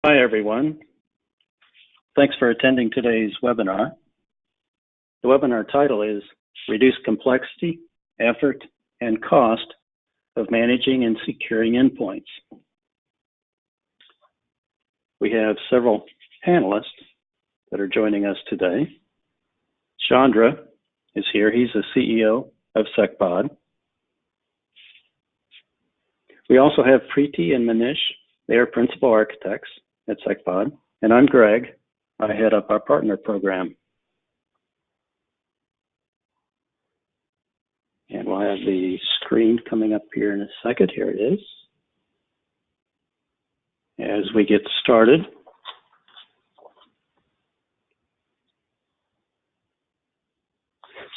Hi, everyone. Thanks for attending today's webinar. The webinar title is Reduce Complexity, Effort, and Cost of Managing and Securing Endpoints. We have several panelists that are joining us today. Chandra is here. He's the CEO of SecPod. We also have Preeti and Manish. They are principal architects at SecPod. And I'm Greg. I head up our partner program. And we'll have the screen coming up here in a second. Here it is. As we get started.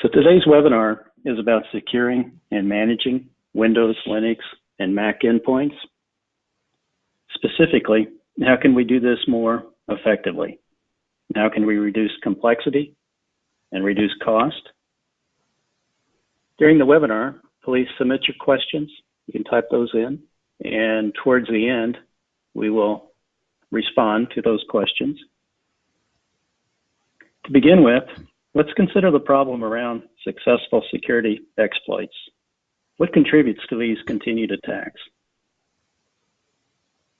So today's webinar is about securing and managing Windows, Linux, and Mac endpoints. Specifically, how can we do this more effectively? How can we reduce complexity and reduce cost? During the webinar, please submit your questions. You can type those in, and towards the end, we will respond to those questions. To begin with, let's consider the problem around successful security exploits. What contributes to these continued attacks?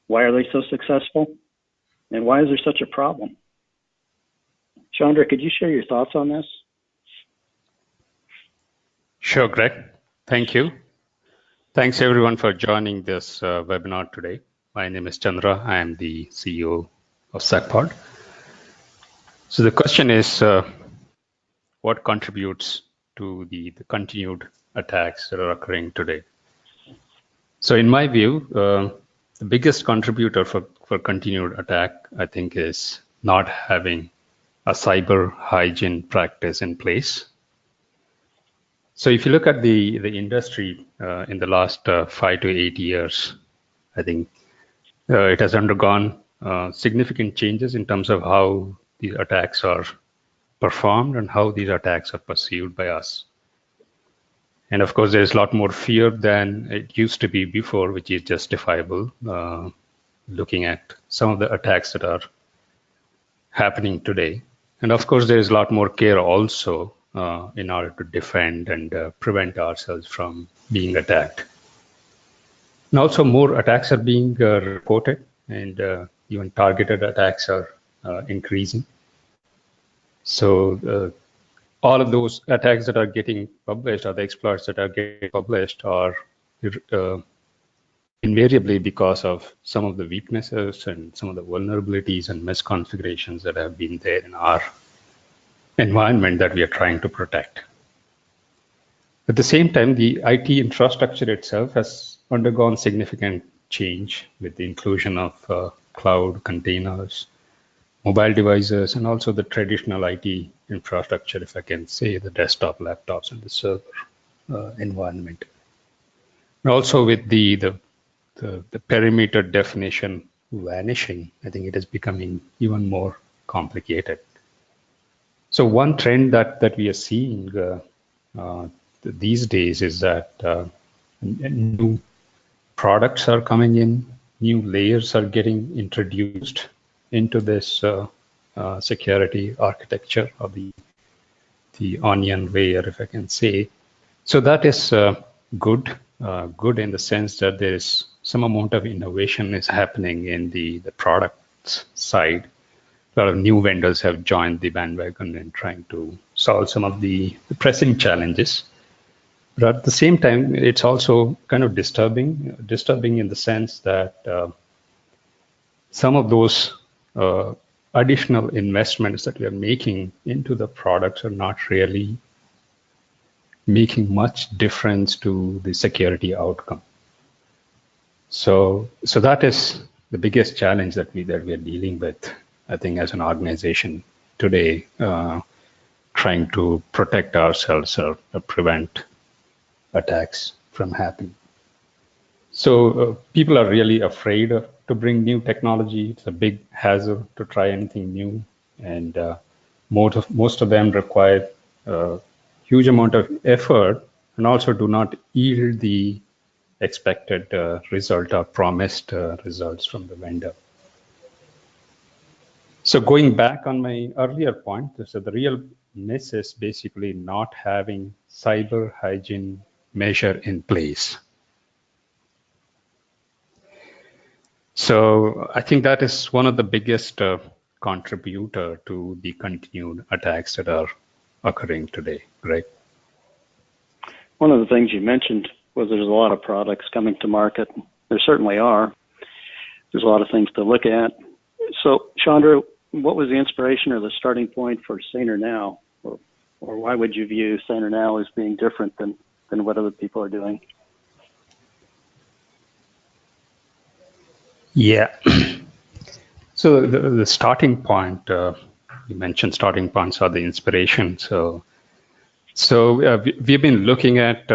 Why are they so successful? And why is there such a problem? Chandra, could you share your thoughts on this? Sure, Greg. Thank you. Thanks everyone for joining this webinar today. My name is Chandra. I am the CEO of SecPod. So the question is, what contributes to the continued attacks that are occurring today? So in my view, the biggest contributor for continued attack, I think, is not having a cyber hygiene practice in place. So if you look at the industry in the last 5 to 8 years, I think it has undergone significant changes in terms of how these attacks are performed and how these attacks are perceived by us. And of course, there's a lot more fear than it used to be before, which is justifiable, looking at some of the attacks that are happening today. And of course, there's a lot more care also in order to defend and prevent ourselves from being attacked. And also more attacks are being reported, and even targeted attacks are increasing. So all of those attacks that are getting published, or the exploits that are getting published, are invariably because of some of the weaknesses and some of the vulnerabilities and misconfigurations that have been there in our environment that we are trying to protect. At the same time, the IT infrastructure itself has undergone significant change with the inclusion of cloud containers, mobile devices, and also the traditional IT infrastructure, if I can say, the desktop laptops and the server environment. And also with the perimeter definition vanishing, I think it is becoming even more complicated. So one trend that we are seeing these days is that new products are coming in, new layers are getting introduced into this security architecture, or the onion layer, if I can say. So that is good in the sense that there is some amount of innovation is happening in the product side. A lot of new vendors have joined the bandwagon and trying to solve some of the pressing challenges. But at the same time, it's also kind of disturbing in the sense that some of those additional investments that we are making into the products are not really making much difference to the security outcome. So that is the biggest challenge that we are dealing with, I think, as an organization today, trying to protect ourselves or prevent attacks from happening. So people are really afraid to bring new technology. It's a big hazard to try anything new, and most of them require a huge amount of effort and also do not yield the expected result or promised results from the vendor. So going back on my earlier point, so the real miss is basically not having cyber hygiene measure in place. So I think that is one of the biggest contributor to the continued attacks that are occurring today, right? One of the things you mentioned was there's a lot of products coming to market. There certainly are. There's a lot of things to look at. So, Chandra, what was the inspiration or the starting point for SanerNow? Or why would you view SanerNow as being different than what other people are doing? Yeah. So the starting point, you mentioned starting points are the inspiration. So we've been looking at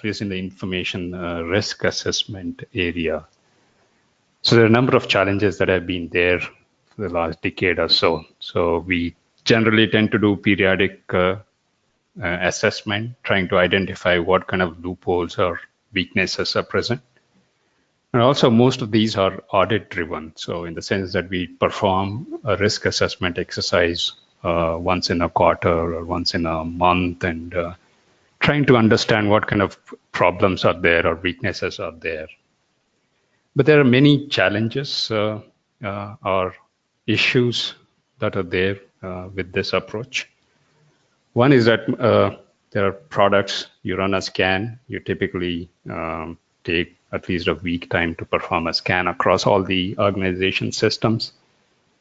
least in the information risk assessment area. So there are a number of challenges that have been there for the last decade or so. So we generally tend to do periodic assessment, trying to identify what kind of loopholes or weaknesses are present. And also, most of these are audit driven. So in the sense that we perform a risk assessment exercise once in a quarter or once in a month, and trying to understand what kind of problems are there or weaknesses are there. But there are many challenges or issues that are there with this approach. One is that there are products, you run a scan, you typically take at least a week time to perform a scan across all the organization systems,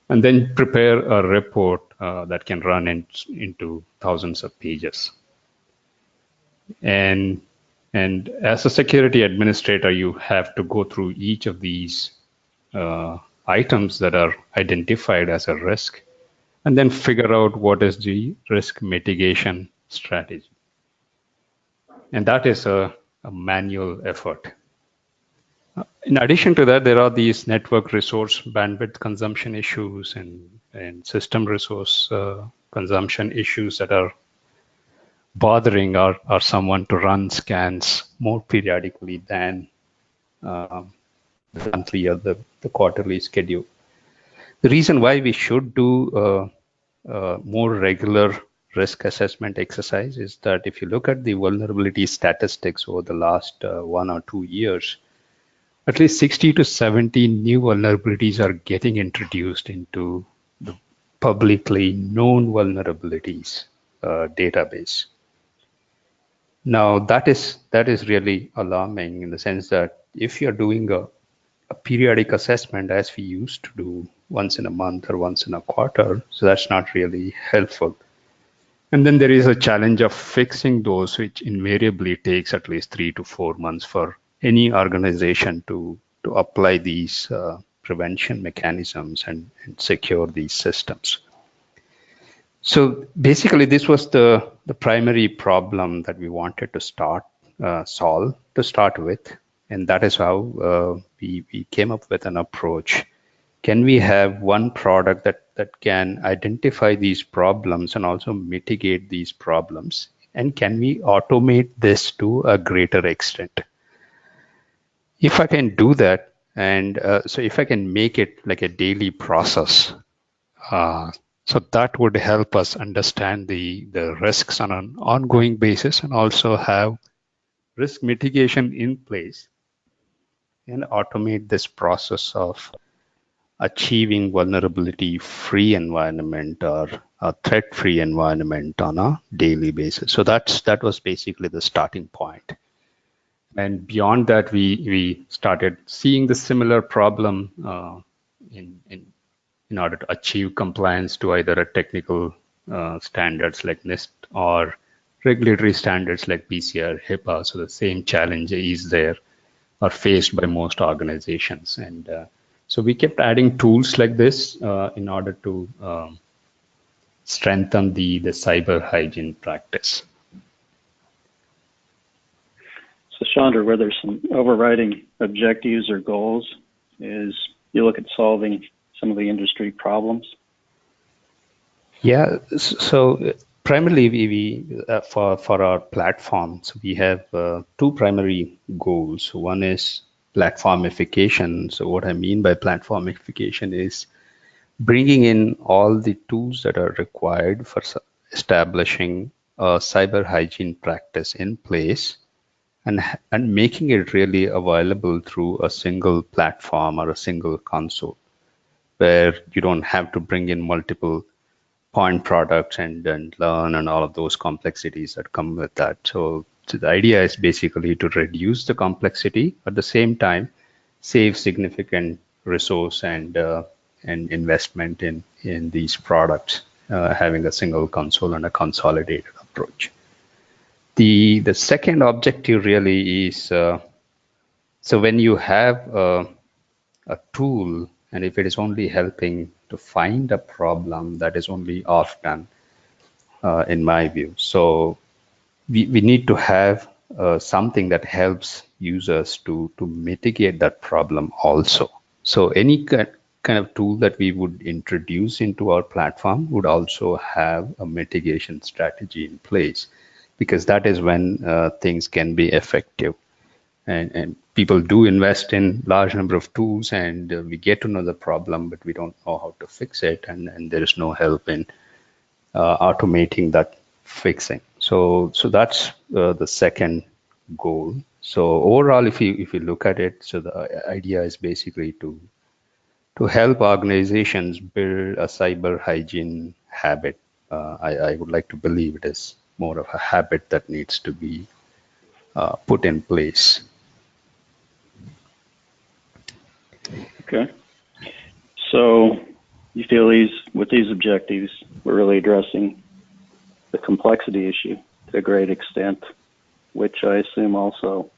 and then prepare a report that can run into thousands of pages. And as a security administrator, you have to go through each of these items that are identified as a risk, and then figure out what is the risk mitigation strategy. And that is a manual effort. In addition to that, there are these network resource bandwidth consumption issues and system resource consumption issues that are bothering or someone to run scans more periodically than the monthly or the quarterly schedule. The reason why we should do more regular risk assessment exercise is that if you look at the vulnerability statistics over the last 1 or 2 years, at least 60 to 70 new vulnerabilities are getting introduced into the publicly known vulnerabilities database. Now, that is really alarming in the sense that if you're doing a periodic assessment as we used to do once in a month or once in a quarter, so that's not really helpful. And then there is a challenge of fixing those, which invariably takes at least 3 to 4 months for any organization to apply these prevention mechanisms and secure these systems. So basically, this was the primary problem that we wanted to solve to start with. And that is how we came up with an approach. Can we have one product that can identify these problems and also mitigate these problems? And can we automate this to a greater extent? If I can do that, and so if I can make it like a daily process, so that would help us understand the risks on an ongoing basis and also have risk mitigation in place and automate this process of achieving vulnerability-free environment or a threat-free environment on a daily basis. So that was basically the starting point. And beyond that, we started seeing the similar problem in order to achieve compliance to either a technical standards like NIST or regulatory standards like PCI, HIPAA. So the same challenge is there, are faced by most organizations. And so we kept adding tools like this in order to strengthen the cyber hygiene practice. So Chandra, were there some overriding objectives or goals as you look at solving some of the industry problems? Yeah, so primarily we for our platforms, we have two primary goals. One is platformification. So what I mean by platformification is bringing in all the tools that are required for establishing a cyber hygiene practice in place, and making it really available through a single platform or a single console, where you don't have to bring in multiple point products and learn and all of those complexities that come with that. So the idea is basically to reduce the complexity, at the same time save significant resource and investment in these products, having a single console and a consolidated approach. The second objective really is, so when you have a tool, and if it is only helping to find a problem, that is only often, in my view. So we need to have something that helps users to mitigate that problem also. So any kind of tool that we would introduce into our platform would also have a mitigation strategy in place, because that is when things can be effective. And people do invest in large number of tools, and we get to know the problem, but we don't know how to fix it, and there is no help in automating that fixing. So that's the second goal. So overall, if you look at it, so the idea is basically to help organizations build a cyber hygiene habit. I would like to believe it is more of a habit that needs to be put in place. Okay. So you feel with these objectives, we're really addressing the complexity issue to a great extent, which I assume also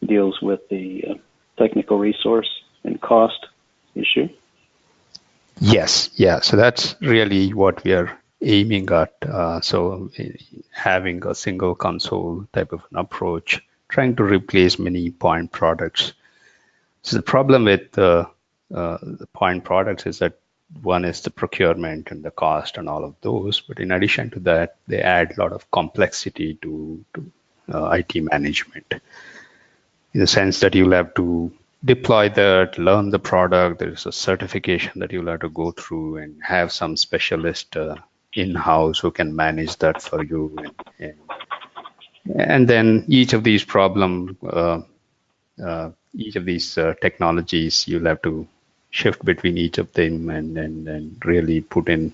deals with the technical resource and cost issue. Yes, yeah. So that's really what we are aiming at. So having a single console type of an approach, trying to replace many point products. So the problem with the point products is that one is the procurement and the cost and all of those, but in addition to that, they add a lot of complexity to IT management, in the sense that you'll have to deploy that, learn the product. There's a certification that you'll have to go through, and have some specialist in-house who can manage that for you. And then each of these each of these technologies, you'll have to shift between each of them and really put in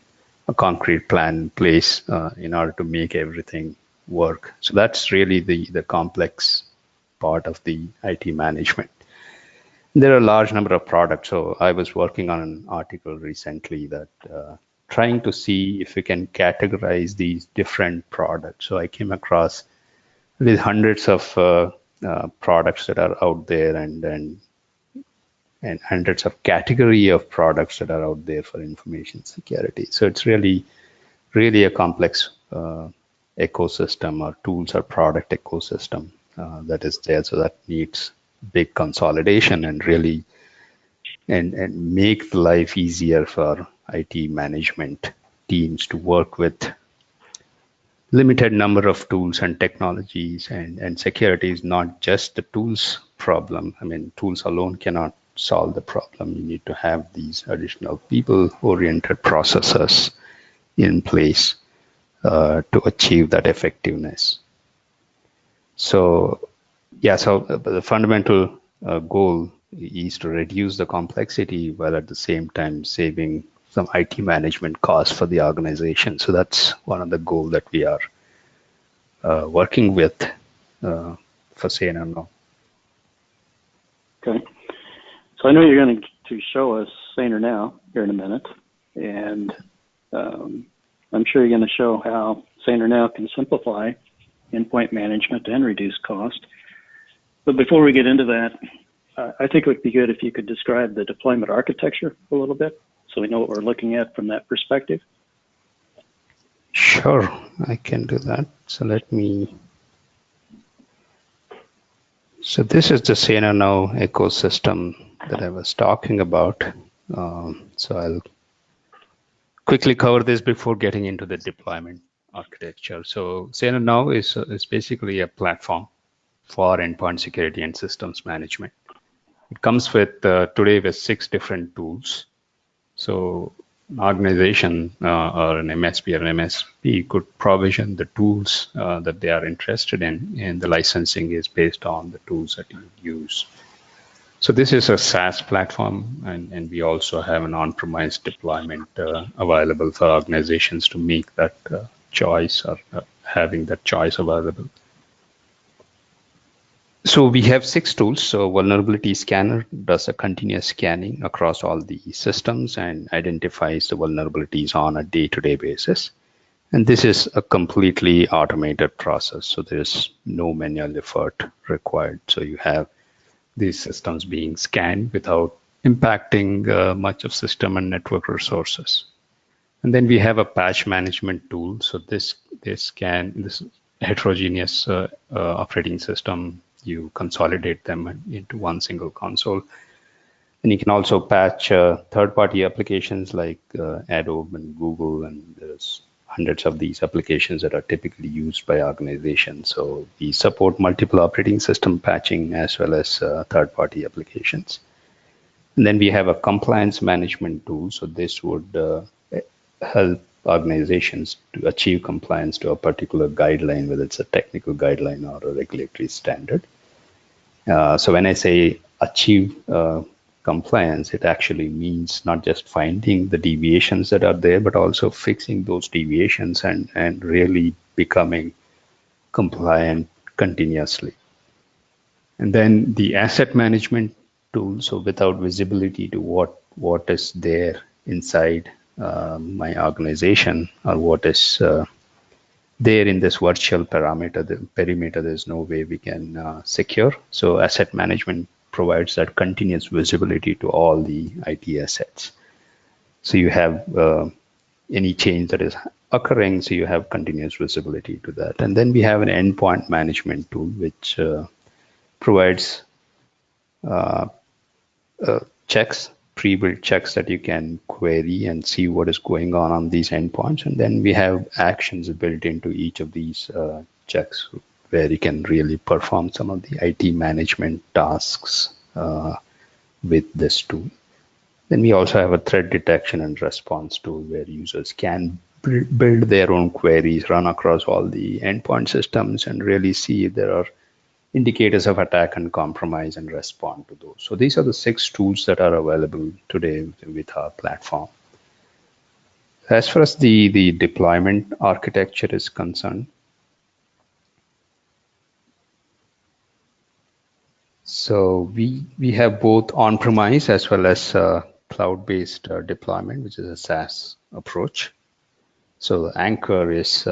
a concrete plan in place in order to make everything work. So that's really the complex part of the IT management. There are a large number of products. So I was working on an article recently that trying to see if we can categorize these different products. So I came across with hundreds of products that are out there, and hundreds of category of products that are out there for information security. So it's really a complex ecosystem, or tools or product ecosystem that is there. So that needs big consolidation and really and make life easier for IT management teams to work with limited number of tools and technologies. And security is not just the tools problem. I mean, tools alone cannot solve the problem. You need to have these additional people-oriented processes in place to achieve that effectiveness. So, yeah, so the fundamental goal is to reduce the complexity while at the same time saving some IT management costs for the organization. So that's one of the goals that we are working with for SanerNow. Okay. So I know you're going to show us SanerNow here in a minute, and I'm sure you're going to show how SanerNow can simplify endpoint management and reduce cost. But before we get into that, I think it would be good if you could describe the deployment architecture a little bit, so we know what we're looking at from that perspective. Sure, I can do that. So so this is the SanerNow ecosystem that I was talking about. So I'll quickly cover this before getting into the deployment architecture. So SanerNow is basically a platform for endpoint security and systems management. It comes with today with 6 different tools. So an organization or an MSP or an MSP could provision the tools that they are interested in, and the licensing is based on the tools that you use. So this is a SaaS platform, and we also have an on-premise deployment available for organizations to make that choice or having that choice available. So we have 6 tools. So vulnerability scanner does a continuous scanning across all the systems and identifies the vulnerabilities on a day-to-day basis. And this is a completely automated process. So there's no manual effort required. So you have these systems being scanned without impacting much of system and network resources. And then we have a patch management tool. So this heterogeneous operating system, you consolidate them into one single console. And you can also patch third-party applications like Adobe and Google, and there's hundreds of these applications that are typically used by organizations. So we support multiple operating system patching as well as third-party applications. And then we have a compliance management tool. So this would help organizations to achieve compliance to a particular guideline, whether it's a technical guideline or a regulatory standard. So when I say achieve compliance, it actually means not just finding the deviations that are there, but also fixing those deviations and really becoming compliant continuously. And then the asset management tool, so without visibility to what is there inside my organization or what is there in this virtual perimeter, there's no way we can secure. So asset management provides that continuous visibility to all the IT assets. So you have any change that is occurring, so you have continuous visibility to that. And then we have an endpoint management tool, which provides checks, pre-built checks that you can query and see what is going on these endpoints. And then we have actions built into each of these checks where you can really perform some of the IT management tasks with this tool. Then we also have a threat detection and response tool where users can build their own queries, run across all the endpoint systems, and really see if there are indicators of attack and compromise and respond to those. So these are the 6 tools that are available today with our platform. As far as the deployment architecture is concerned, so we have both on-premise as well as cloud-based deployment, which is a SaaS approach. So the anchor is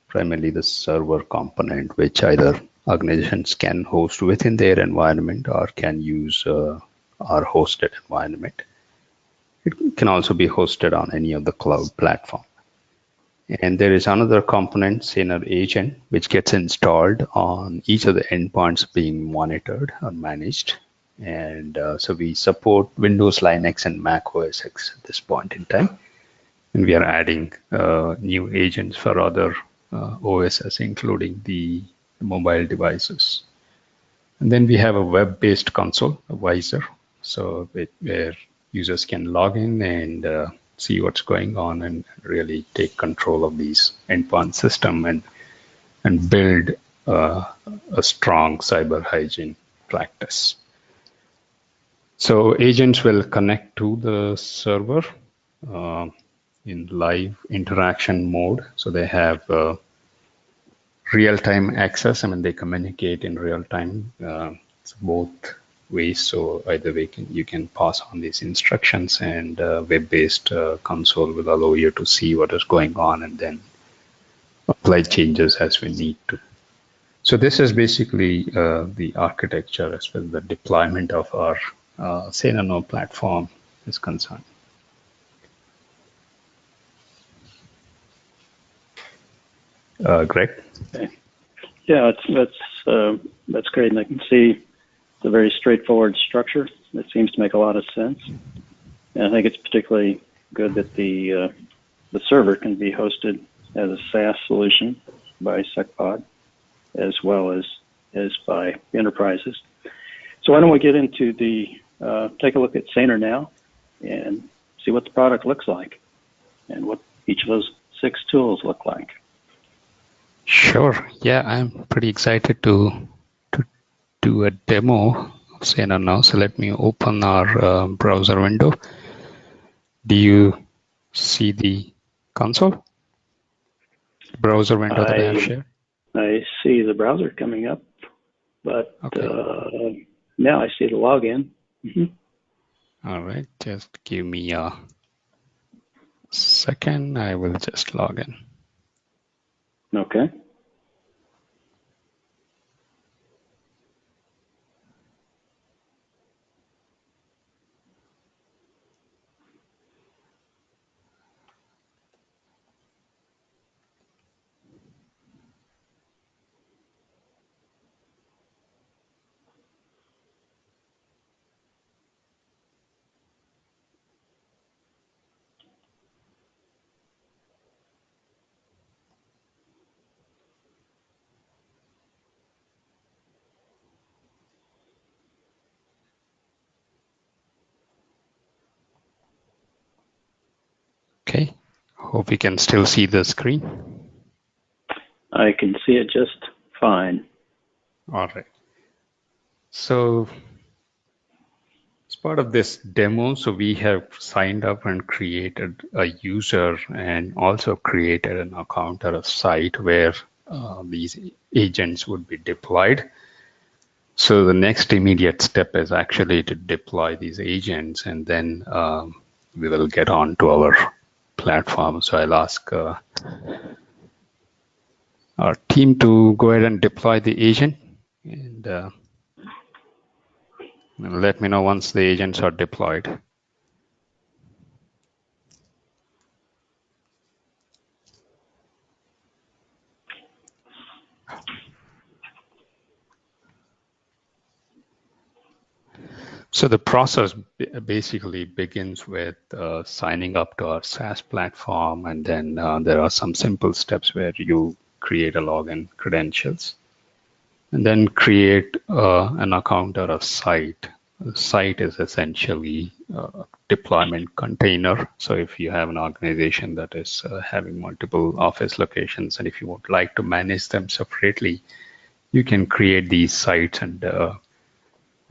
primarily the server component, which either organizations can host within their environment or can use our hosted environment. It can also be hosted on any of the cloud platform. And there is another component, Saner Agent, which gets installed on each of the endpoints being monitored or managed. And so we support Windows, Linux, and Mac OS X at this point in time. And we are adding new agents for other OSs, including the mobile devices. And then we have a web-based console, a Visor, so where users can log in and see what's going on and really take control of these endpoint system and build a strong cyber hygiene practice. So agents will connect to the server in live interaction mode. So they have real-time access. I mean, they communicate in real time. It's both ways. So either way, you can pass on these instructions, and web-based console will allow you to see what is going on and then apply changes as we need to. So this is basically the architecture as well as the deployment of our SanerNow platform is concerned. Greg? Okay. Yeah, that's great, and I can see it's a very straightforward structure. It seems to make a lot of sense, and I think it's particularly good that the server can be hosted as a SaaS solution by SecPod as well as by enterprises. So why don't we get into take a look at SanerNow and see what the product looks like and what each of those 6 tools look like. Sure. Yeah, I'm pretty excited to do a demo of SanerNow. So let me open our browser window. Do you see the console? Browser window that I have shared? I see the browser coming up, but okay. Now I see the login. All right, just give me a second. I will just log in. Okay. Okay, hope you can still see the screen. I can see it just fine. All right. So as part of this demo, so we have signed up and created a user and also created an account or a site where these agents would be deployed. So the next immediate step is actually to deploy these agents, and then we will get on to our platform. So I'll ask our team to go ahead and deploy the agent, and let me know once the agents are deployed. So the process basically begins with signing up to our SaaS platform, and then there are some simple steps where you create a login credentials, and then create an account or a site. A site is essentially a deployment container. So if you have an organization that is having multiple office locations, and if you would like to manage them separately, you can create these sites, and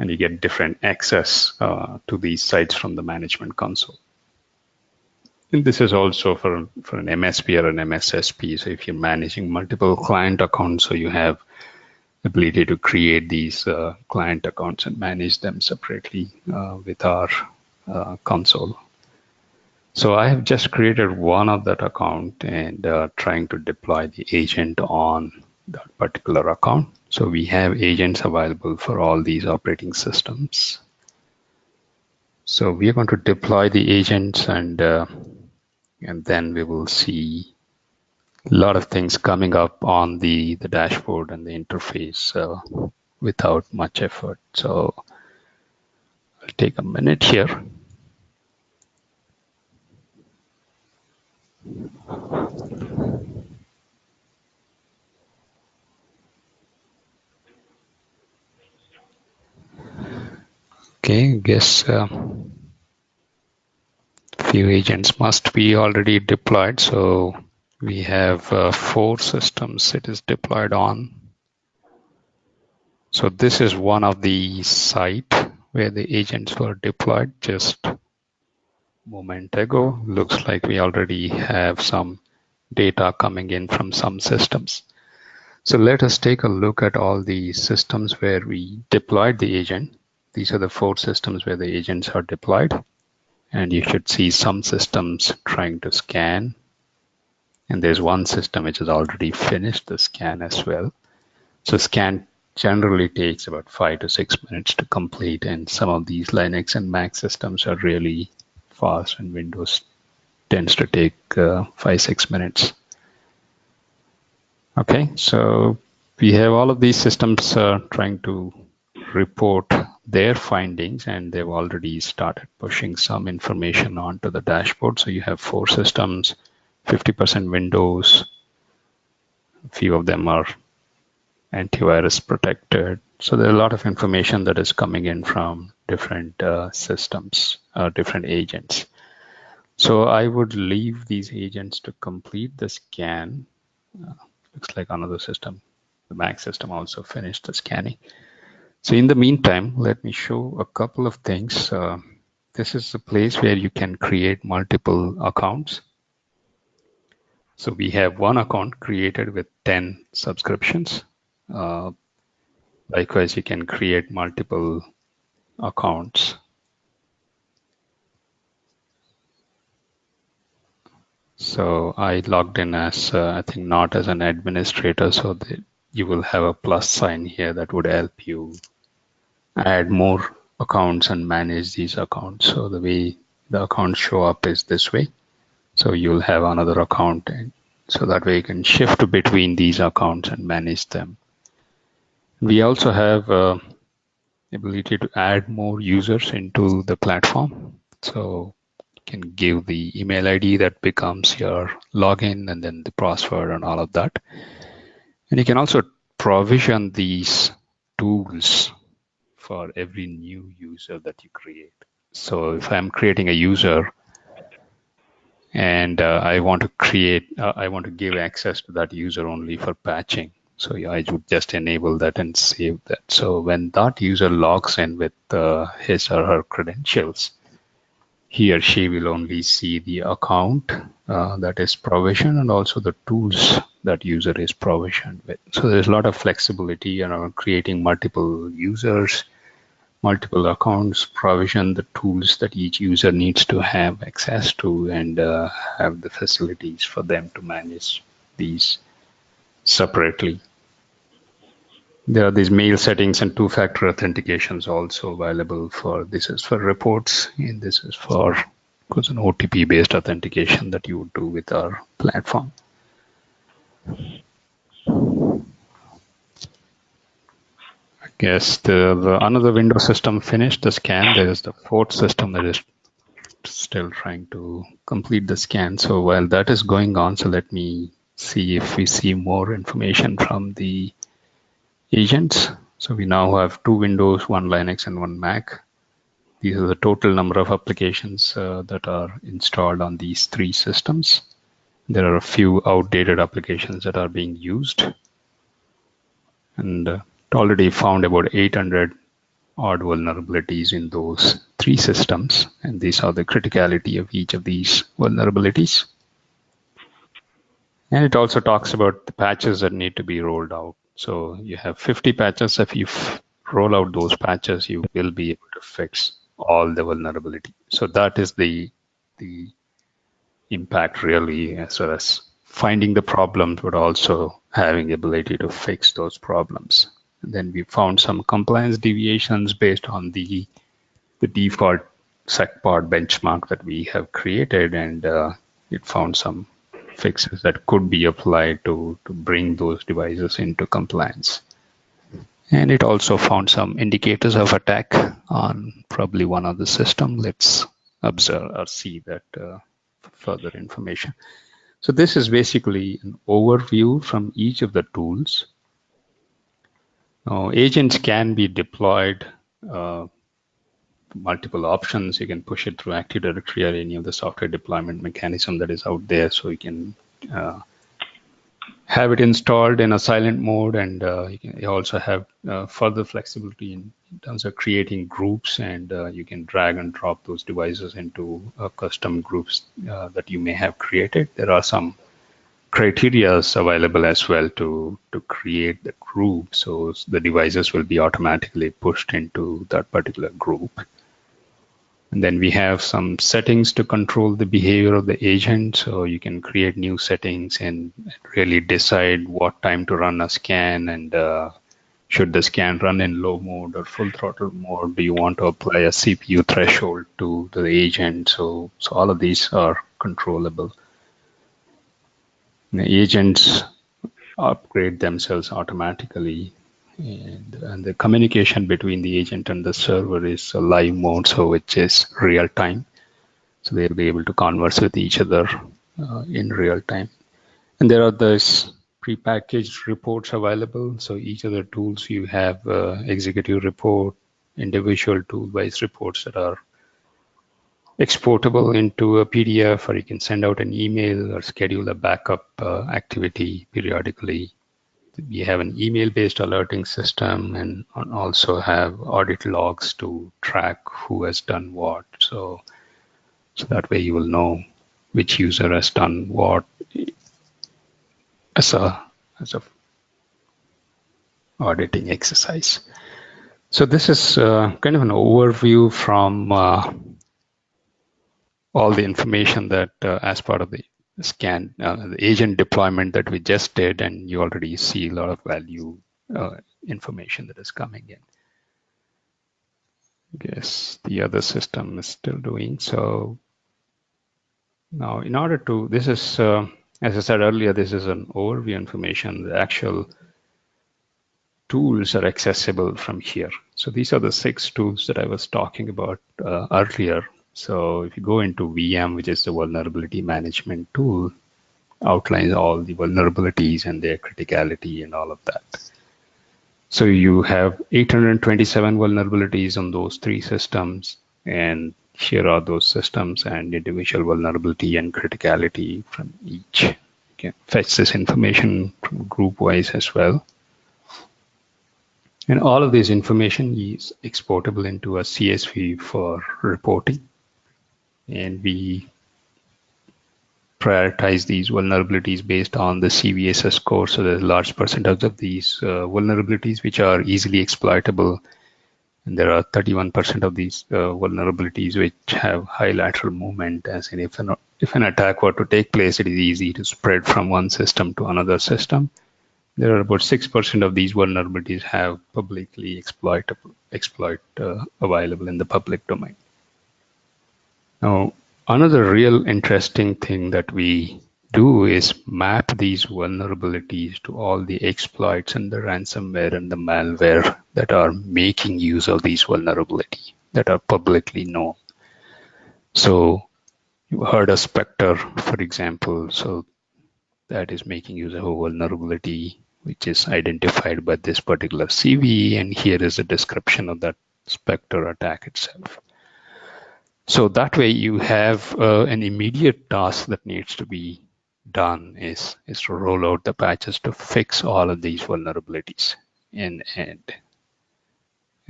you get different access to these sites from the management console. And this is also for an MSP or an MSSP. So if you're managing multiple client accounts, so you have ability to create these client accounts and manage them separately with our console. So I have just created one of that account and trying to deploy the agent on that particular account. So we have agents available for all these operating systems. So we are going to deploy the agents, and then we will see a lot of things coming up on the dashboard and the interface without much effort. So I'll take a minute here. Okay, I guess few agents must be already deployed. So we have 4 systems it is deployed on. So this is one of the site where the agents were deployed just a moment ago. Looks like we already have some data coming in from some systems. So let us take a look at all the systems where we deployed the agent. These are the 4 systems where the agents are deployed. And you should see some systems trying to scan. And there's one system which has already finished the scan as well. So scan generally takes about 5 to 6 minutes to complete. And some of these Linux and Mac systems are really fast, and Windows tends to take 5-6 minutes. Okay, so we have all of these systems trying to report their findings, and they've already started pushing some information onto the dashboard. So you have 4 systems, 50% Windows, a few of them are antivirus protected. So there's a lot of information that is coming in from different systems, different agents. So I would leave these agents to complete the scan. Looks like another system, the Mac system, also finished the scanning. So in the meantime, let me show a couple of things. This is a place where you can create multiple accounts. So we have one account created with 10 subscriptions. Likewise, you can create multiple accounts. So I logged in as, I think, not as an administrator, so that you will have a plus sign here that would help you add more accounts and manage these accounts. So the way the accounts show up is this way. So you'll have another account, and so that way you can shift between these accounts and manage them. We also have ability to add more users into the platform. So you can give the email ID that becomes your login and then the password and all of that. And you can also provision these tools for every new user that you create. So if I'm creating a user and I want to give access to that user only for patching. So I would just enable that and save that. So when that user logs in with his or her credentials, he or she will only see the account that is provisioned and also the tools that user is provisioned with. So there's a lot of flexibility around creating multiple users, multiple accounts, provision the tools that each user needs to have access to, and have the facilities for them to manage these separately. There are these mail settings and two-factor authentications also available for, this is for reports, and this is for, of course, an OTP-based authentication that you would do with our platform. I guess the another Windows system finished the scan. There is the fourth system that is still trying to complete the scan. So while that is going on, so let me see if we see more information from the agents. So we now have 2 Windows, 1 Linux, and 1 Mac. These are the total number of applications that are installed on these 3 systems. There are a few outdated applications that are being used. And already found about 800 odd vulnerabilities in those 3 systems, and these are the criticality of each of these vulnerabilities. And it also talks about the patches that need to be rolled out. So you have 50 patches. If you roll out those patches, you will be able to fix all the vulnerability. So that is the impact really, as well as finding the problems, but also having the ability to fix those problems. And then we found some compliance deviations based on the default SecPod benchmark that we have created, and it found some fixes that could be applied to bring those devices into compliance. And it also found some indicators of attack on probably one of the system. Let's observe or see that further information. So this is basically an overview from each of the tools. Now, agents can be deployed multiple options. You can push it through Active Directory or any of the software deployment mechanism that is out there. So you can have it installed in a silent mode, and you also have further flexibility in terms of creating groups, and you can drag and drop those devices into custom groups that you may have created. There are some criteria available as well to create the group, so the devices will be automatically pushed into that particular group. And then we have some settings to control the behavior of the agent. So you can create new settings and really decide what time to run a scan, and should the scan run in low mode or full throttle mode? Do you want to apply a CPU threshold to the agent? So all of these are controllable. The agents upgrade themselves automatically, and the communication between the agent and the server is a live mode, so which is real time. So they'll be able to converse with each other in real time. And there are these prepackaged reports available. So each of the tools you have executive report, individual tool-based reports that are exportable into a PDF, or you can send out an email or schedule a backup activity periodically. We have an email-based alerting system and also have audit logs to track who has done what. So that way you will know which user has done what as a auditing exercise. So this is kind of an overview from all the information that as part of the scan, the agent deployment that we just did, and you already see a lot of value information that is coming in. I guess the other system is still doing so. Now, in order to, this is, as I said earlier, this is an overview information. The actual tools are accessible from here. So these are the 6 tools that I was talking about earlier. So if you go into VM, which is the vulnerability management tool, outlines all the vulnerabilities and their criticality and all of that. So you have 827 vulnerabilities on those 3 systems, and here are those systems and individual vulnerability and criticality from each. You can fetch this information from group-wise as well. And all of this information is exportable into a CSV for reporting. And we prioritize these vulnerabilities based on the CVSS score. So there's a large percentage of these vulnerabilities which are easily exploitable. And there are 31% of these vulnerabilities which have high lateral movement, as in if an attack were to take place, it is easy to spread from one system to another system. There are about 6% of these vulnerabilities have publicly exploit available in the public domain. Now, another real interesting thing that we do is map these vulnerabilities to all the exploits and the ransomware and the malware that are making use of these vulnerabilities that are publicly known. So you heard of Spectre, for example. So that is making use of a vulnerability which is identified by this particular CV, and here is a description of that Spectre attack itself. So that way you have an immediate task that needs to be done is to roll out the patches to fix all of these vulnerabilities. And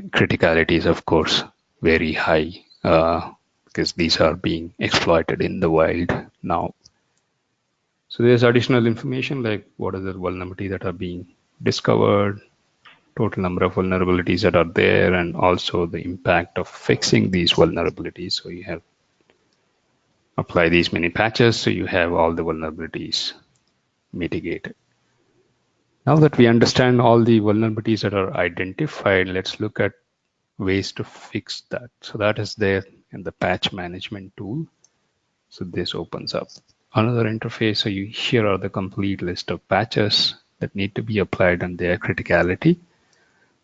criticality is, of course, very high because these are being exploited in the wild now. So there's additional information like what are the vulnerabilities that are being discovered, total number of vulnerabilities that are there, and also the impact of fixing these vulnerabilities. So you have apply these many patches, so you have all the vulnerabilities mitigated. Now that we understand all the vulnerabilities that are identified, let's look at ways to fix that. So that is there in the patch management tool. So this opens up another interface. So here are the complete list of patches that need to be applied and their criticality.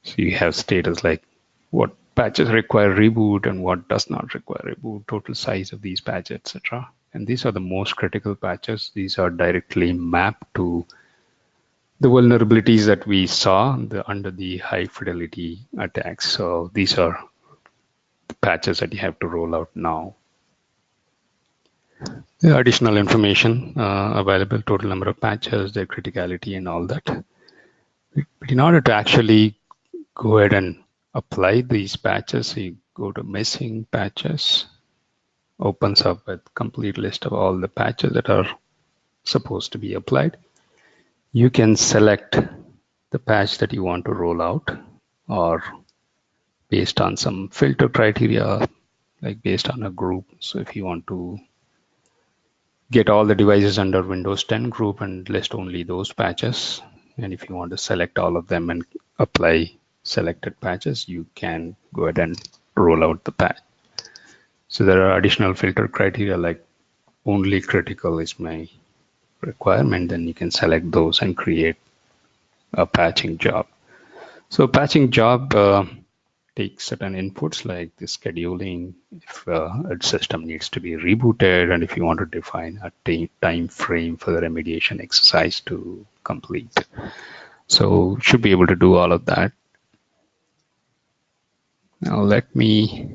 So you have status like what patches require reboot and what does not require reboot, total size of these patches, etc. And these are the most critical patches. These are directly mapped to the vulnerabilities that we saw under the high fidelity attacks. So these are the patches that you have to roll out now. The additional information available, total number of patches, their criticality, and all that. But in order to actually go ahead and apply these patches, so you go to missing patches, opens up a complete list of all the patches that are supposed to be applied. You can select the patch that you want to roll out, or based on some filter criteria, like based on a group. So if you want to get all the devices under Windows 10 group and list only those patches, and if you want to select all of them and apply selected patches, you can go ahead and roll out the patch. So there are additional filter criteria like only critical is my requirement, then you can select those and create a patching job. So patching job takes certain inputs like the scheduling, if a system needs to be rebooted, and if you want to define a time frame for the remediation exercise to complete. So should be able to do all of that. Now let me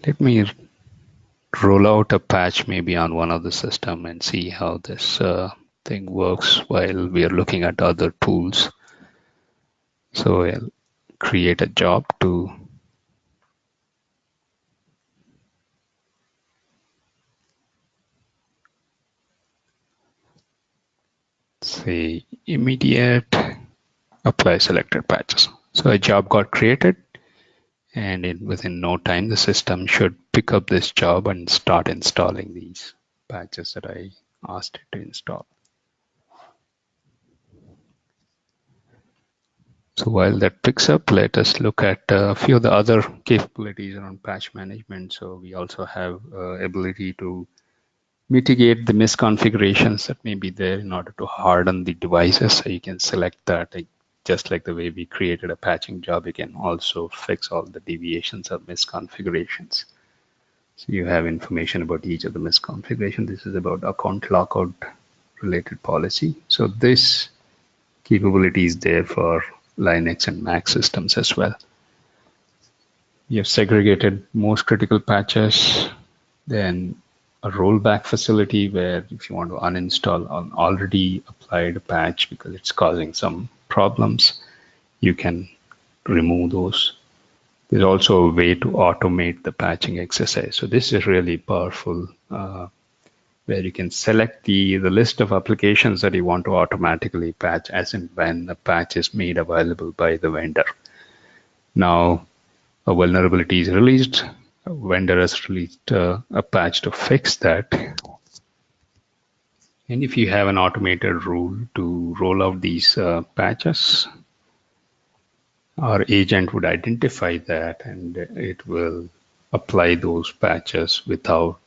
Let me roll out a patch maybe on one of the system and see how this thing works while we are looking at other tools. So I'll create a job to say immediate apply selected patches. So a job got created, and within no time the system should pick up this job and start installing these patches that I asked it to install. So while that picks up, let us look at a few of the other capabilities around patch management. So we also have ability to mitigate the misconfigurations that may be there in order to harden the devices. So you can select that, just like the way we created a patching job, you can also fix all the deviations or misconfigurations. So you have information about each of the misconfiguration. This is about account lockout related policy. So this capability is there for Linux and Mac systems as well. We have segregated most critical patches, then a rollback facility where if you want to uninstall an already applied patch because it's causing some problems, you can remove those. There's also a way to automate the patching exercise. So this is really powerful, where you can select the list of applications that you want to automatically patch as and when a patch is made available by the vendor. Now, a vulnerability is released, a vendor has released a patch to fix that. And if you have an automated rule to roll out these patches, our agent would identify that and it will apply those patches without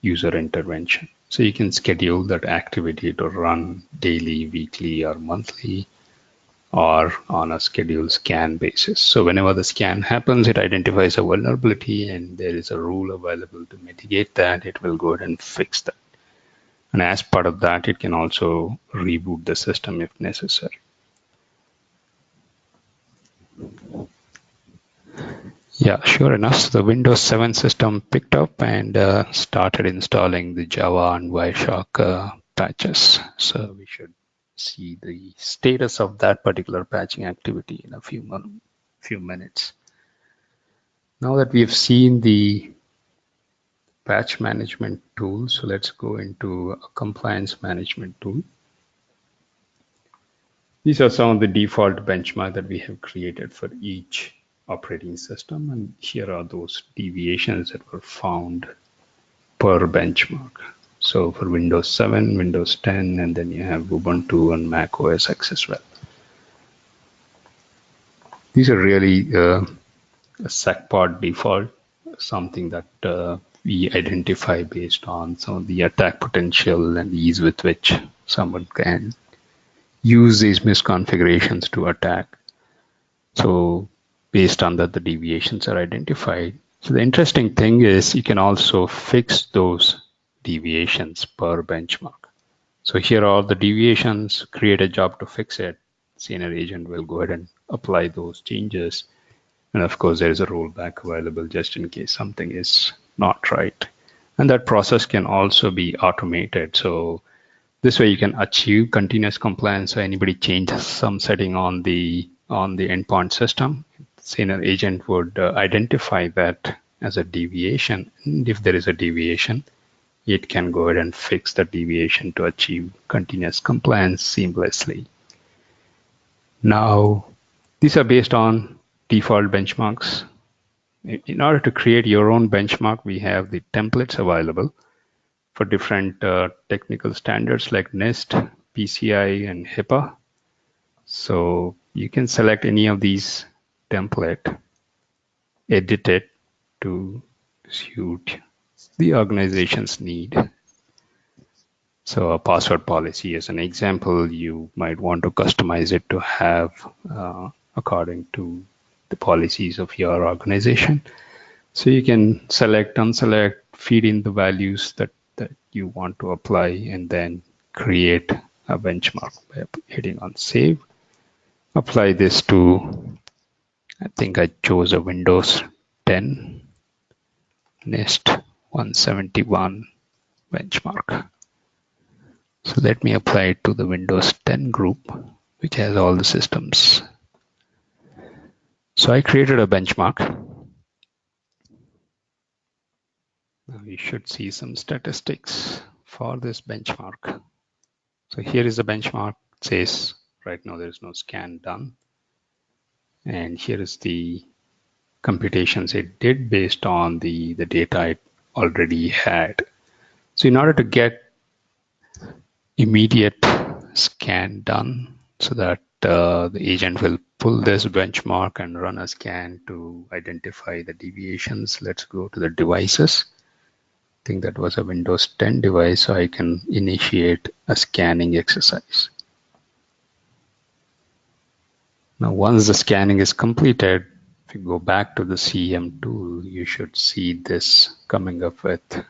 user intervention. So you can schedule that activity to run daily, weekly, or monthly, or on a scheduled scan basis. So whenever the scan happens, it identifies a vulnerability and there is a rule available to mitigate that. It will go ahead and fix that. And as part of that, it can also reboot the system if necessary. Yeah, sure enough, so the Windows 7 system picked up and started installing the Java and Wireshark patches. So we should see the status of that particular patching activity in a few minutes. Now that we've seen the patch management tool, so let's go into a compliance management tool. These are some of the default benchmarks that we have created for each operating system, and here are those deviations that were found per benchmark. So for Windows 7, Windows 10, and then you have Ubuntu and Mac OS X as well. These are really a SecPod default, something that we identify based on some of the attack potential and ease with which someone can use these misconfigurations to attack. So based on that, the deviations are identified. So the interesting thing is you can also fix those deviations per benchmark. So here are all the deviations, create a job to fix it. Saner agent will go ahead and apply those changes. And of course, there is a rollback available just in case something is not right. And that process can also be automated. So this way you can achieve continuous compliance. So anybody changes some setting on the endpoint system, Saner agent would identify that as a deviation. And if there is a deviation, it can go ahead and fix the deviation to achieve continuous compliance seamlessly. Now, these are based on default benchmarks. In order to create your own benchmark, we have the templates available for different technical standards like NIST, PCI, and HIPAA. So you can select any of these template, edit it to suit the organization's need. So a password policy as an example, you might want to customize it to have according to the policies of your organization. So you can select, unselect, feed in the values that you want to apply, and then create a benchmark by hitting on save. Apply this to, I think I chose a Windows 10. NIST 171 benchmark. So let me apply it to the Windows 10 group, which has all the systems. So I created a benchmark. Now you should see some statistics for this benchmark. So here is the benchmark. It says right now there is no scan done. And here is the computations it did based on the data it already had. So in order to get immediate scan done so that the agent will pull this benchmark and run a scan to identify the deviations, let's go to the devices. I think that was a Windows 10 device, so I can initiate a scanning exercise. Now, once the scanning is completed, if you go back to the CM tool, you should see this coming up with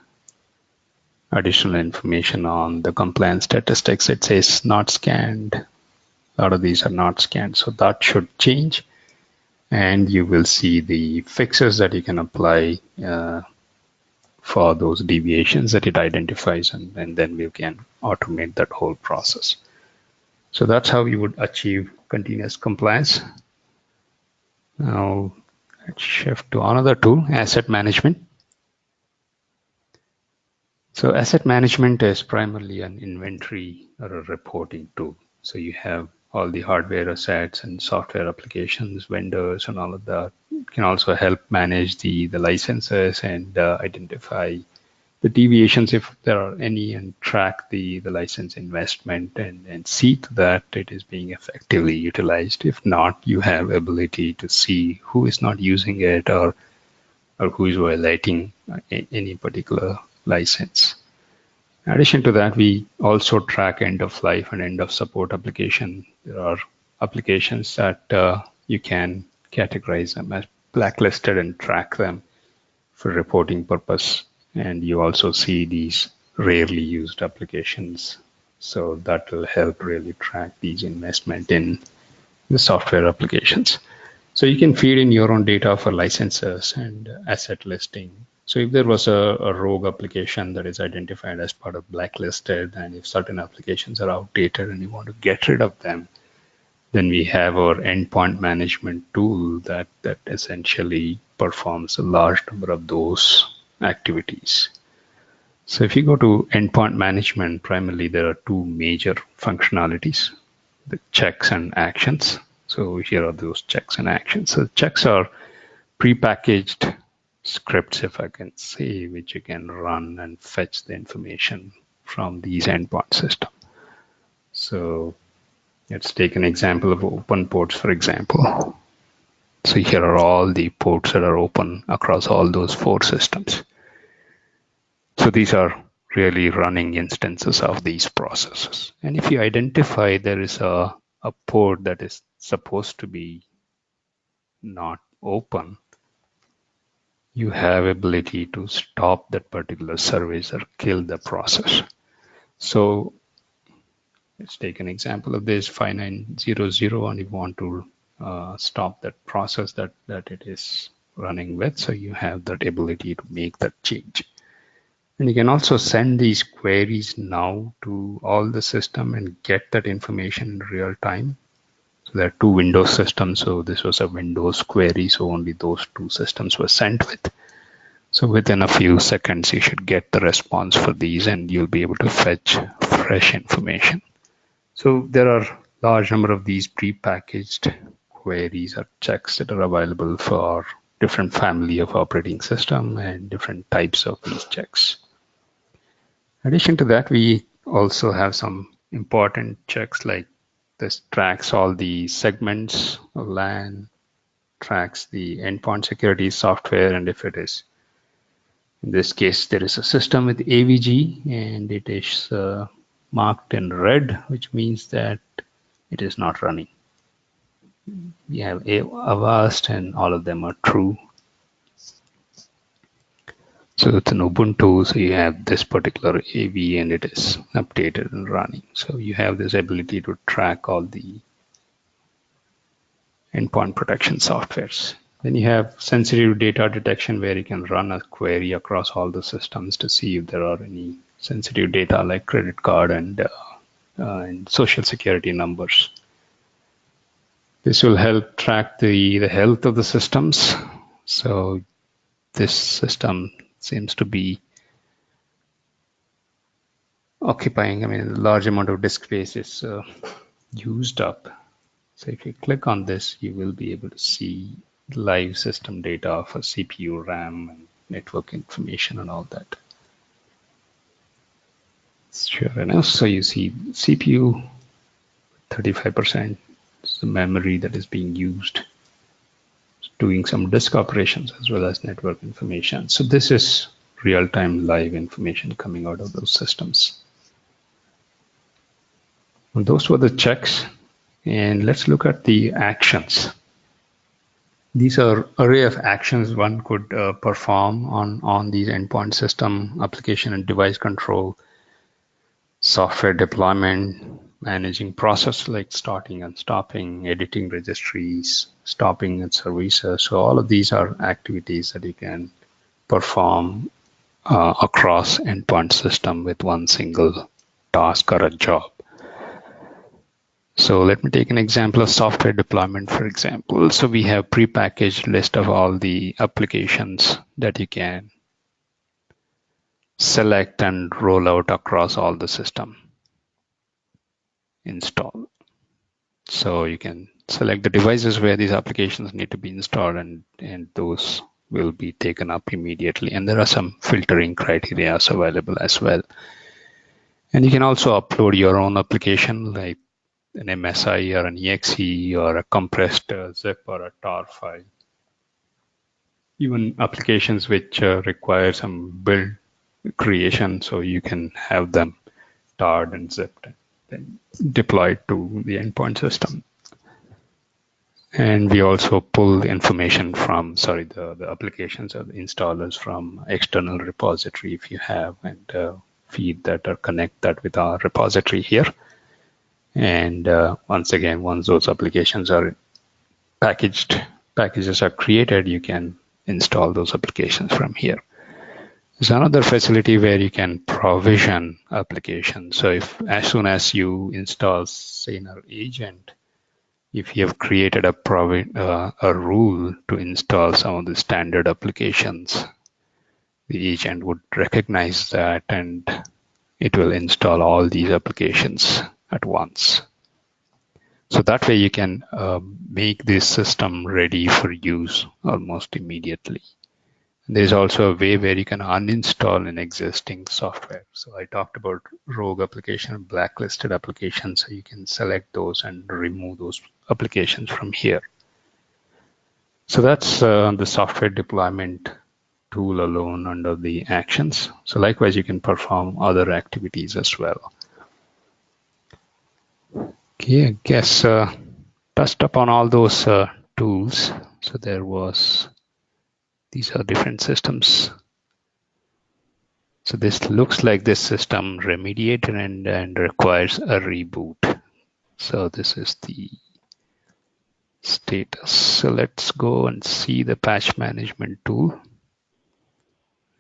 additional information on the compliance statistics. It says not scanned. A lot of these are not scanned, so that should change. And you will see the fixes that you can apply for those deviations that it identifies, and then we can automate that whole process. So that's how you would achieve continuous compliance. Now let's shift to another tool, asset management. So asset management is primarily an inventory or a reporting tool. So you have all the hardware assets and software applications, vendors, and all of that. It can also help manage the licenses and identify the deviations if there are any, and track the license investment and see to that it is being effectively utilized. If not, you have ability to see who is not using it or who is violating any particular license. In addition to that, we also track end of life and end of support application. There are applications that you can categorize them as blacklisted and track them for reporting purpose. And you also see these rarely used applications. So that will help really track these investment in the software applications. So you can feed in your own data for licenses and asset listing. So if there was a rogue application that is identified as part of blacklisted, and if certain applications are outdated and you want to get rid of them, then we have our endpoint management tool that essentially performs a large number of those activities. So if you go to endpoint management, primarily there are two major functionalities, the checks and actions. So here are those checks and actions. So checks are prepackaged scripts, if I can say, which you can run and fetch the information from these endpoint system. So let's take an example of open ports, for example. So here are all the ports that are open across all those 4 systems. So these are really running instances of these processes. And if you identify there is a port that is supposed to be not open, you have ability to stop that particular service or kill the process. So let's take an example of this 5900, and you want to stop that process that it is running with. So you have that ability to make that change. And you can also send these queries now to all the system and get that information in real time. So there are 2 Windows systems. So this was a Windows query. So only those 2 systems were sent with. So within a few seconds, you should get the response for these, and you'll be able to fetch fresh information. So there are large number of these prepackaged queries or checks that are available for different family of operating system and different types of these checks. In addition to that, we also have some important checks, like this tracks all the segments of LAN, tracks the endpoint security software, and if it is, in this case, there is a system with AVG and it is marked in red, which means that it is not running. We have Avast and all of them are true. So it's an Ubuntu, so you have this particular AV and it is updated and running. So you have this ability to track all the endpoint protection softwares. Then you have sensitive data detection, where you can run a query across all the systems to see if there are any sensitive data like credit card and social security numbers. This will help track the health of the systems. So this system seems to be occupying, a large amount of disk space is used up. So if you click on this, you will be able to see live system data for CPU, RAM, and network information and all that. Sure enough, so you see CPU, 35% is the memory that is being used, doing some disk operations as well as network information. So this is real-time live information coming out of those systems. And those were the checks. And let's look at the actions. These are array of actions one could perform on these endpoint system, application and device control, software deployment, managing process like starting and stopping, editing registries, stopping and services. So all of these are activities that you can perform across endpoint system with one single task or a job. So let me take an example of software deployment, for example. So we have prepackaged list of all the applications that you can select and roll out across all the system install. So you can select the devices where these applications need to be installed, and those will be taken up immediately. And there are some filtering criteria available as well. And you can also upload your own application like an MSI or an EXE or a compressed zip or a tar file. Even applications which require some build creation, so you can have them tarred and zipped and then deployed to the endpoint system. And we also pull the information from, the applications or the installers from external repository if you have, and feed that or connect that with our repository here. And once those applications are packages are created, you can install those applications from here. There's another facility where you can provision applications. So if as soon as you install Saner agent, if you have created a rule to install some of the standard applications, the agent would recognize that and it will install all these applications at once. So that way you can make this system ready for use almost immediately. There's also a way where you can uninstall an existing software. So I talked about rogue application, blacklisted applications. So you can select those and remove those applications from here. So that's the software deployment tool alone under the actions. So likewise, you can perform other activities as well. Okay, I guess touched upon all those tools. So these are different systems. So this looks like this system remediated and requires a reboot. So this is the status. So let's go and see the patch management tool.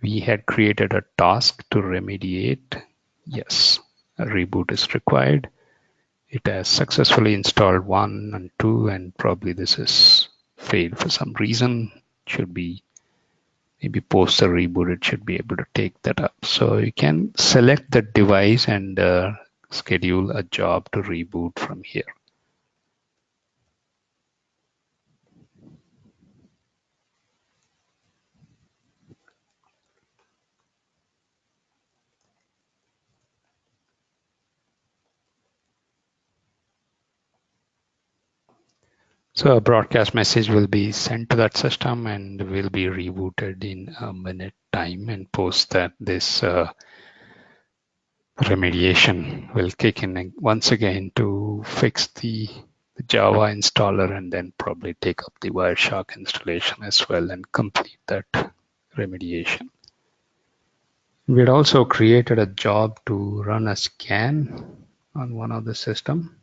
We had created a task to remediate. Yes, a reboot is required. It has successfully installed 1 and 2, and probably this is failed for some reason. Should be maybe post the reboot, it should be able to take that up. So you can select the device and schedule a job to reboot from here. So a broadcast message will be sent to that system and will be rebooted in a minute time, and post that this remediation will kick in once again to fix the Java installer, and then probably take up the Wireshark installation as well and complete that remediation. We had also created a job to run a scan on one of the system,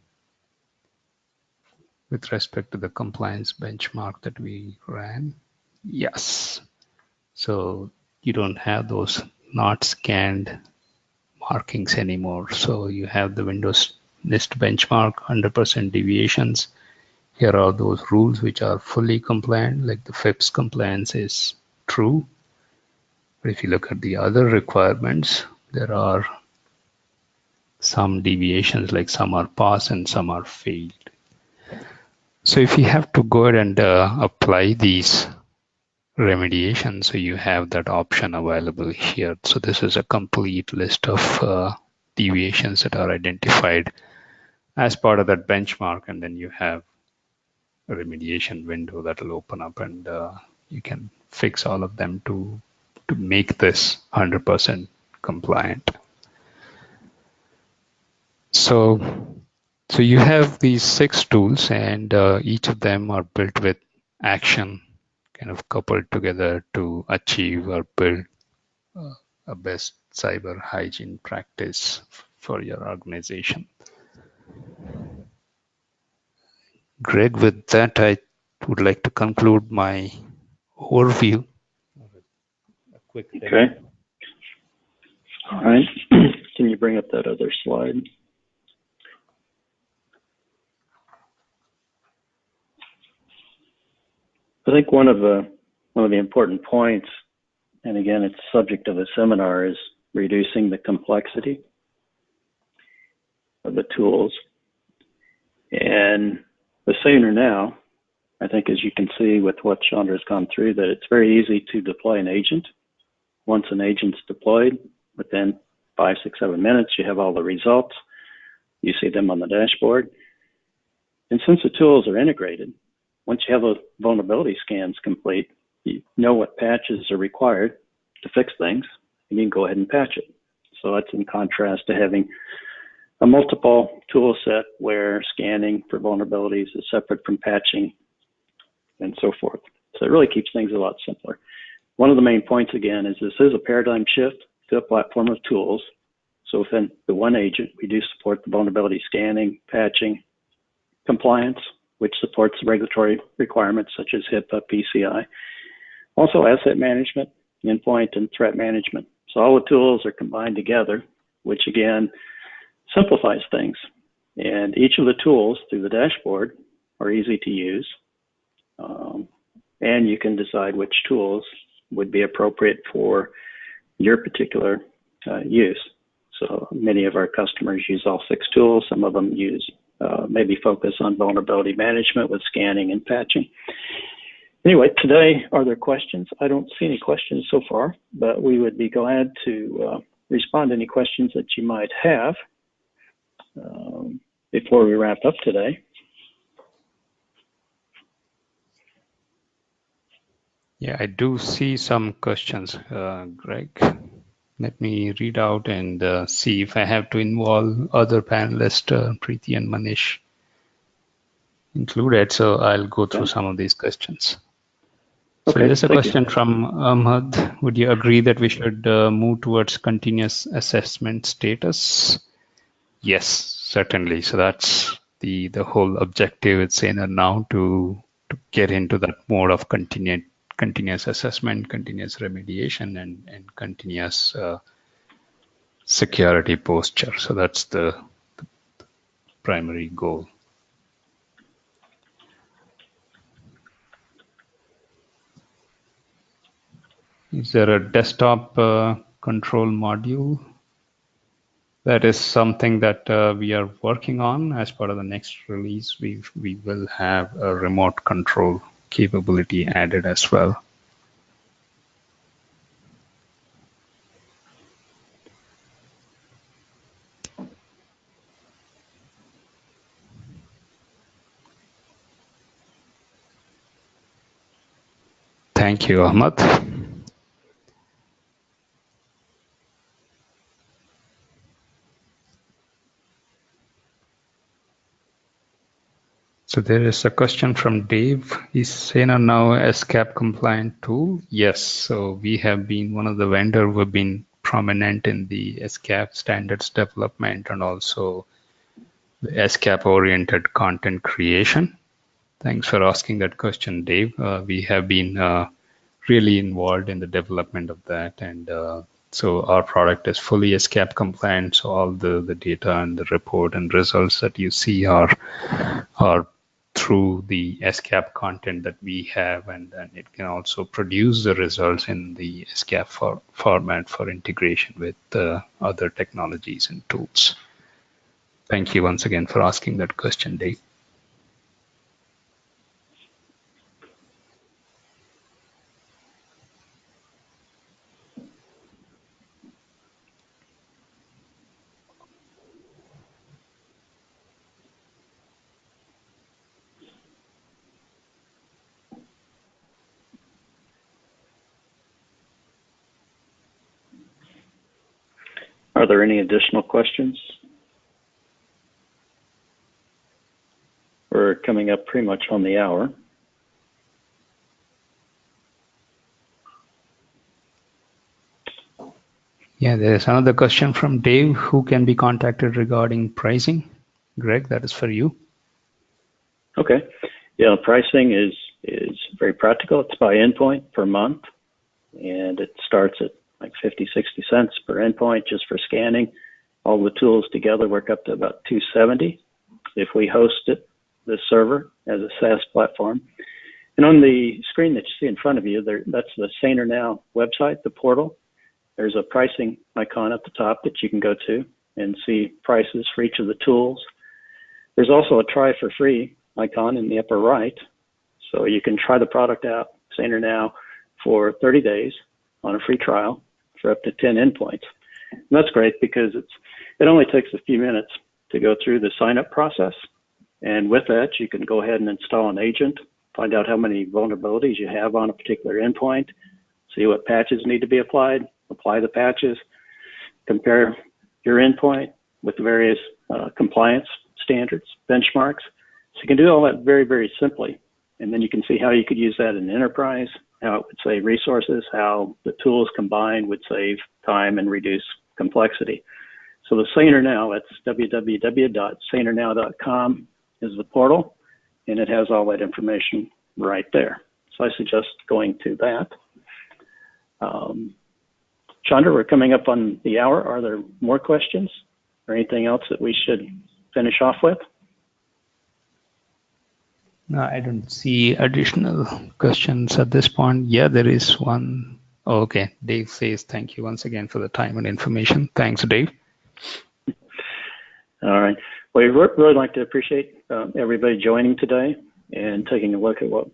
with respect to the compliance benchmark that we ran? Yes. So you don't have those not scanned markings anymore. So you have the Windows NIST benchmark, 100% deviations. Here are those rules which are fully compliant, like the FIPS compliance is true. But if you look at the other requirements, there are some deviations, like some are pass and some are failed. So if you have to go ahead and apply these remediation, so you have that option available here. So this is a complete list of deviations that are identified as part of that benchmark, and then you have a remediation window that will open up, and you can fix all of them to make this 100% compliant. So you have these 6 tools, and each of them are built with action kind of coupled together to achieve or build a best cyber hygiene practice for your organization. Greg, with that, I would like to conclude my overview. A quick thing. Okay. All right. Can you bring up that other slide? I think one of the important points, and again, it's the subject of a seminar, is reducing the complexity of the tools. And the SanerNow, I think, as you can see with what Chandra has gone through, that it's very easy to deploy an agent. Once an agent's deployed, within 5, 6, 7 minutes, you have all the results. You see them on the dashboard. And since the tools are integrated, once you have a vulnerability scans complete, you know what patches are required to fix things, and you can go ahead and patch it. So that's in contrast to having a multiple tool set where scanning for vulnerabilities is separate from patching and so forth. So it really keeps things a lot simpler. One of the main points, again, is this is a paradigm shift to a platform of tools. So within the one agent, we do support the vulnerability scanning, patching, compliance, which supports regulatory requirements such as HIPAA, PCI. Also asset management, endpoint, and threat management. So all the tools are combined together, which again simplifies things. And each of the tools through the dashboard are easy to use. And you can decide which tools would be appropriate for your particular use. So many of our customers use all 6 tools. Some of them use maybe focus on vulnerability management with scanning and patching. Anyway, today, are there questions? I don't see any questions so far, but we would be glad to respond to any questions that you might have before we wrap up today. Yeah, I do see some questions, Greg. Let me read out and see if I have to involve other panelists, Preeti and Manish included. So I'll go through some of these questions. So there's a question from Ahmad. Would you agree that we should move towards continuous assessment status? Yes, certainly. So that's the whole objective with SanerNow to get into that mode of continuous assessment, continuous remediation, and continuous security posture. So that's the primary goal. Is there a desktop control module? That is something that we are working on. As part of the next release, we will have a remote control capability added as well. Thank you, Ahmad. So there is a question from Dave. Is SanerNow a SCAP compliant tool? Yes. So we have been one of the vendors who have been prominent in the SCAP standards development and also the SCAP oriented content creation. Thanks for asking that question, Dave. We have been really involved in the development of that, and so our product is fully SCAP compliant. So all the data and the report and results that you see are through the SCAP content that we have, and it can also produce the results in the SCAP format for integration with other technologies and tools. Thank you once again for asking that question, Dave. Are there any additional questions? We're coming up pretty much on the hour. Yeah, there is another question from Dave. Who can be contacted regarding pricing? Greg, that is for you. Okay. Yeah, pricing is very practical. It's by endpoint per month, and it starts at like 50, 60 cents per endpoint just for scanning. All the tools together work up to about $270 if we host it, the server, as a SaaS platform. And on the screen that you see in front of you, that's the SanerNow website, the portal. There's a pricing icon at the top that you can go to and see prices for each of the tools. There's also a try for free icon in the upper right. So you can try the product out, SanerNow, for 30 days on a free trial for up to 10 endpoints. And that's great because it only takes a few minutes to go through the sign-up process. And with that, you can go ahead and install an agent, find out how many vulnerabilities you have on a particular endpoint, see what patches need to be applied, apply the patches, compare your endpoint with the various compliance standards, benchmarks. So you can do all that very, very simply. And then you can see how you could use that in enterprise, how it would save resources, how the tools combined would save time and reduce complexity. So the SanerNow, that's www.sanernow.com is the portal, and it has all that information right there. So I suggest going to that. Chandra, we're coming up on the hour. Are there more questions or anything else that we should finish off with? No, I don't see additional questions at this point. Yeah, there is one. Oh, okay. Dave says, thank you once again for the time and information. Thanks, Dave. All right. Well, we'd really like to appreciate everybody joining today and taking a look at what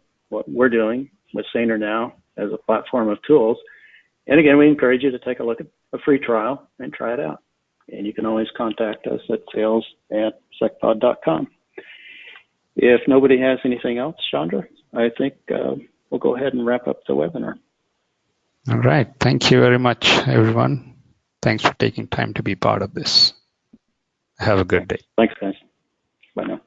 we're doing with SanerNow as a platform of tools. And again, we encourage you to take a look at a free trial and try it out. And you can always contact us at sales@secpod.com. If nobody has anything else, Chandra, I think we'll go ahead and wrap up the webinar. All right. Thank you very much, everyone. Thanks for taking time to be part of this. Have a good day. Thanks, guys. Bye now.